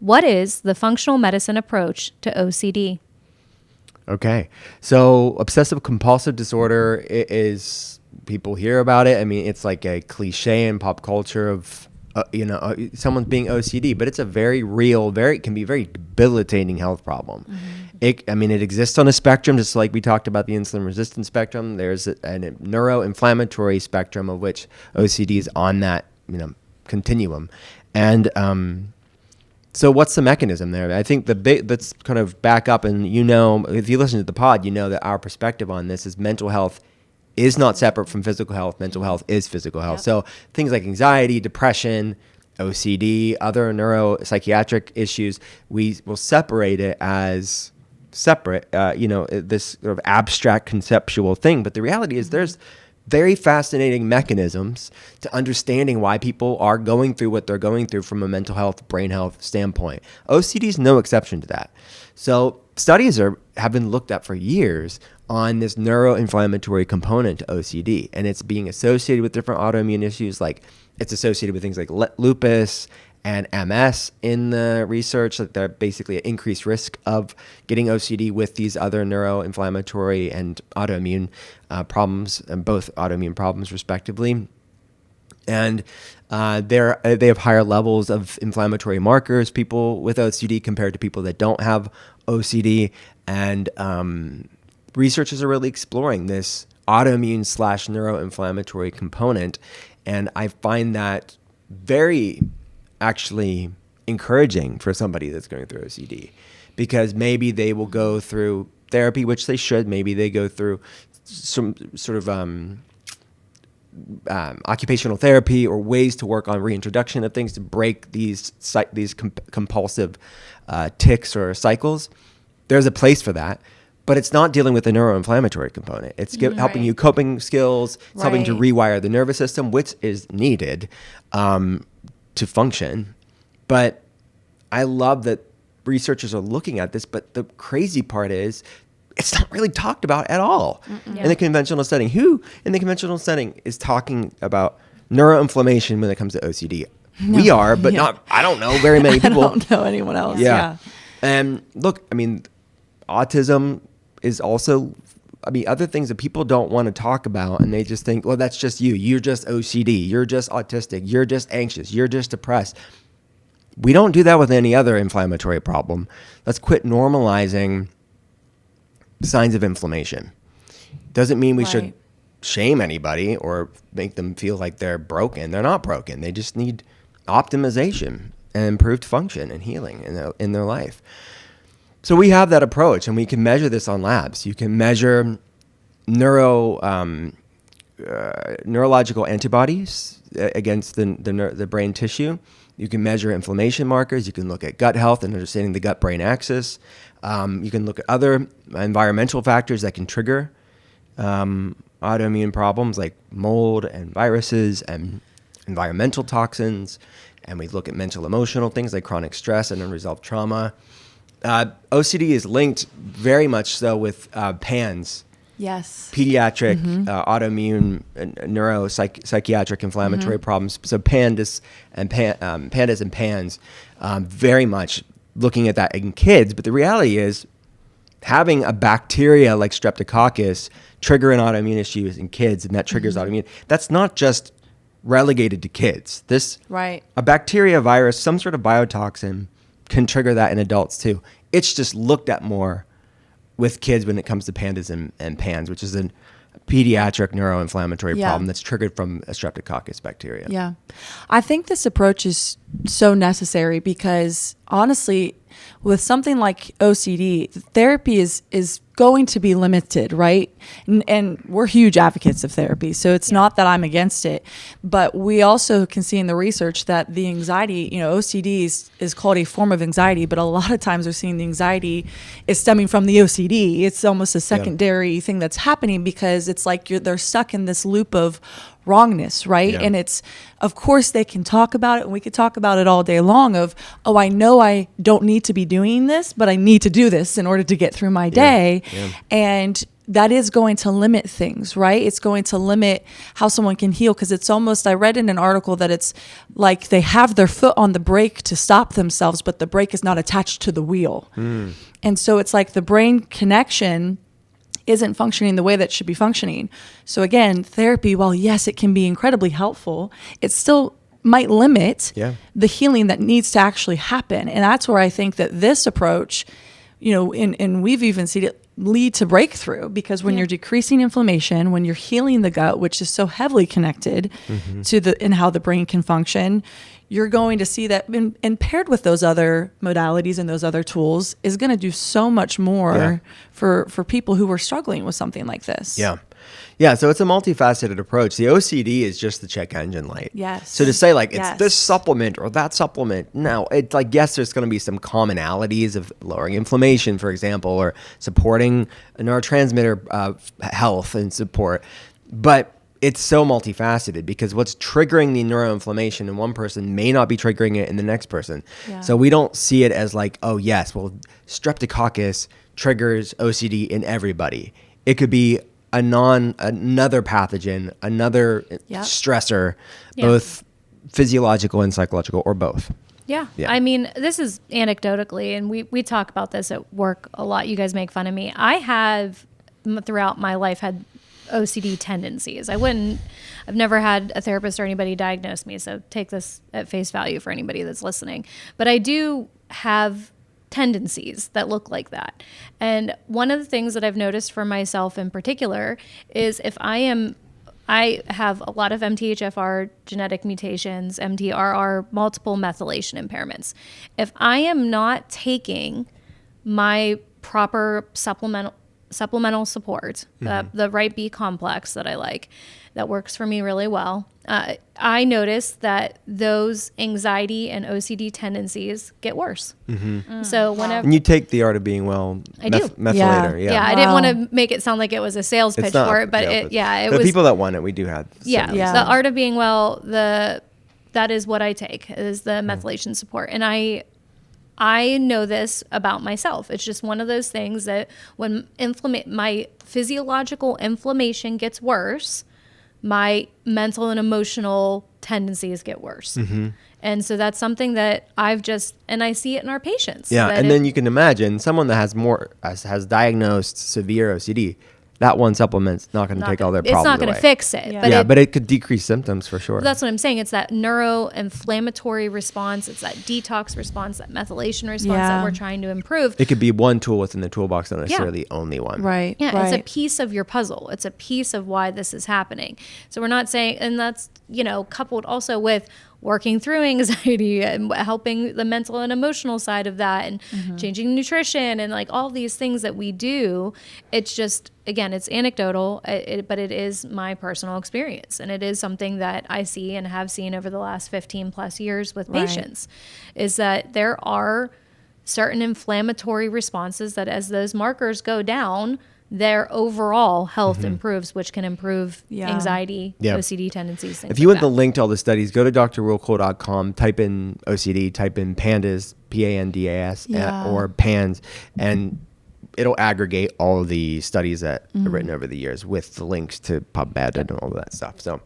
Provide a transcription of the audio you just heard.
What is the functional medicine approach to OCD? Okay. So obsessive-compulsive disorder is, people hear about it. I mean, it's like a cliche in pop culture of, someone being OCD, but it's a very real, it can be a very debilitating health problem. Mm-hmm. It exists on a spectrum, just like we talked about the insulin resistance spectrum. There's a neuroinflammatory spectrum of which OCD is on that, continuum. And, so what's the mechanism there? I think let's kind of back up and, if you listen to the pod, that our perspective on this is mental health is not separate from physical health. Mental health is physical health. Yep. So things like anxiety, depression, OCD, other neuropsychiatric issues, we will separate it as separate, this sort of abstract conceptual thing. But the reality is there's very fascinating mechanisms to understanding why people are going through what they're going through from a mental health, brain health standpoint. OCD is no exception to that. So studies have been looked at for years on this neuroinflammatory component to OCD, and it's being associated with different autoimmune issues. Like it's associated with things like lupus and MS in the research, that they're basically at increased risk of getting OCD with these other neuroinflammatory and autoimmune problems, and both autoimmune problems respectively. And they have higher levels of inflammatory markers, people with OCD compared to people that don't have OCD. And researchers are really exploring this autoimmune / neuroinflammatory component. And I find that very actually encouraging for somebody that's going through OCD, because maybe they will go through therapy, which they should. Maybe they go through some sort of occupational therapy or ways to work on reintroduction of things to break these compulsive tics or cycles. There's a place for that, but it's not dealing with the neuroinflammatory component. It's helping you coping skills. It's helping to rewire the nervous system, which is needed to function. But I love that researchers are looking at this, but the crazy part is it's not really talked about at all in the conventional setting. Who in the conventional setting is talking about neuroinflammation when it comes to OCD? No. We are, but not, I don't know very many people. I don't know anyone else. Yeah. And look, autism is also, other things that people don't want to talk about, and they just think, well, that's just you. You're just OCD. You're just autistic. You're just anxious. You're just depressed. We don't do that with any other inflammatory problem. Let's quit normalizing signs of inflammation. Doesn't mean we should shame anybody or make them feel like they're broken. They're not broken. They just need optimization and improved function and healing in their life. So we have that approach, and we can measure this on labs. You can measure neurological antibodies against the brain tissue. You can measure inflammation markers. You can look at gut health and understanding the gut-brain axis. You can look at other environmental factors that can trigger autoimmune problems like mold and viruses and environmental toxins. And we look at mental emotional things like chronic stress and unresolved trauma. OCD is linked very much so with PANS. Yes. Pediatric autoimmune neuropsychiatric inflammatory problems. So pandas and PANS very much looking at that in kids. But the reality is having a bacteria like streptococcus trigger an autoimmune issue in kids, and that triggers autoimmune. That's not just relegated to kids. A bacteria, virus, some sort of biotoxin can trigger that in adults too. It's just looked at more with kids when it comes to pandas and PANS, which is a pediatric neuroinflammatory problem that's triggered from a streptococcus bacteria. Yeah. I think this approach is so necessary because honestly, with something like OCD, therapy is going to be limited, right? And we're huge advocates of therapy. So it's not that I'm against it, but we also can see in the research that the anxiety, OCD is called a form of anxiety, but a lot of times we're seeing the anxiety is stemming from the OCD. It's almost a secondary thing that's happening because it's like they're stuck in this loop of wrongness, right? Yeah. And it's, of course, they can talk about it, and we could talk about it all day long of, oh, I know I don't need to be doing this, but I need to do this in order to get through my day. Yeah. And that is going to limit things, right? It's going to limit how someone can heal, because it's almost, I read in an article that it's like they have their foot on the brake to stop themselves, but the brake is not attached to the wheel. And so it's like the brain connection isn't functioning the way that it should be functioning. So again, therapy, while yes, it can be incredibly helpful, it still might limit the healing that needs to actually happen. And that's where I think that this approach, you know, and we've even seen it lead to breakthrough, because when you're decreasing inflammation, when you're healing the gut, which is so heavily connected to in how the brain can function, you're going to see that, and paired with those other modalities and those other tools, is going to do so much more for people who are struggling with something like this. Yeah, so it's a multifaceted approach. The OCD is just the check engine light. Yes. So to say like it's this supplement or that supplement, no, it's like, yes, there's going to be some commonalities of lowering inflammation, for example, or supporting a neurotransmitter health and support. But it's so multifaceted, because what's triggering the neuroinflammation in one person may not be triggering it in the next person. So we don't see it as like, oh yes, well, streptococcus triggers OCD in everybody. It could be another pathogen, another stressor, both physiological and psychological, or both. Yeah. I mean, this is anecdotally, and we talk about this at work a lot. You guys make fun of me. I have throughout my life had OCD tendencies. I've never had a therapist or anybody diagnose me, so take this at face value for anybody that's listening. But I do have tendencies that look like that. And one of the things that I've noticed for myself in particular is if I have a lot of MTHFR genetic mutations, MTRR, multiple methylation impairments. If I am not taking my proper supplemental support, the right B complex that I like, that works for me really well, I notice that those anxiety and OCD tendencies get worse. So whenever... And you take the Art of Being Well methylator. Yeah, I didn't want to make it sound like it was a sales pitch for it, but it the was... people that want it, we do have. The Art of Being Well, that is what I take, is the methylation support. And I know this about myself. It's just one of those things that when my physiological inflammation gets worse, my mental and emotional tendencies get worse. And so that's something that and I see it in our patients. Yeah, and then you can imagine someone that has diagnosed severe OCD, that one supplement's not going to take all their problems away. It's not going to fix it. But it could decrease symptoms for sure. That's what I'm saying. It's that neuroinflammatory response. It's that detox response, that methylation response that we're trying to improve. It could be one tool within the toolbox, not necessarily the only one. Right. Yeah, it's a piece of your puzzle. It's a piece of why this is happening. So we're not saying, and that's, coupled also with working through anxiety and helping the mental and emotional side of that, and changing nutrition and like all these things that we do. It's just, again, it's anecdotal, but it is my personal experience. And it is something that I see and have seen over the last 15 plus years with patients, is that there are certain inflammatory responses that as those markers go down, their overall health improves, which can improve anxiety, OCD tendencies, things If you like want the link to all the studies, go to drrulcole.com, type in OCD, type in PANDAS, PANDAS, or PANS, and it'll aggregate all of the studies that are written over the years with the links to PubMed and all of that stuff. So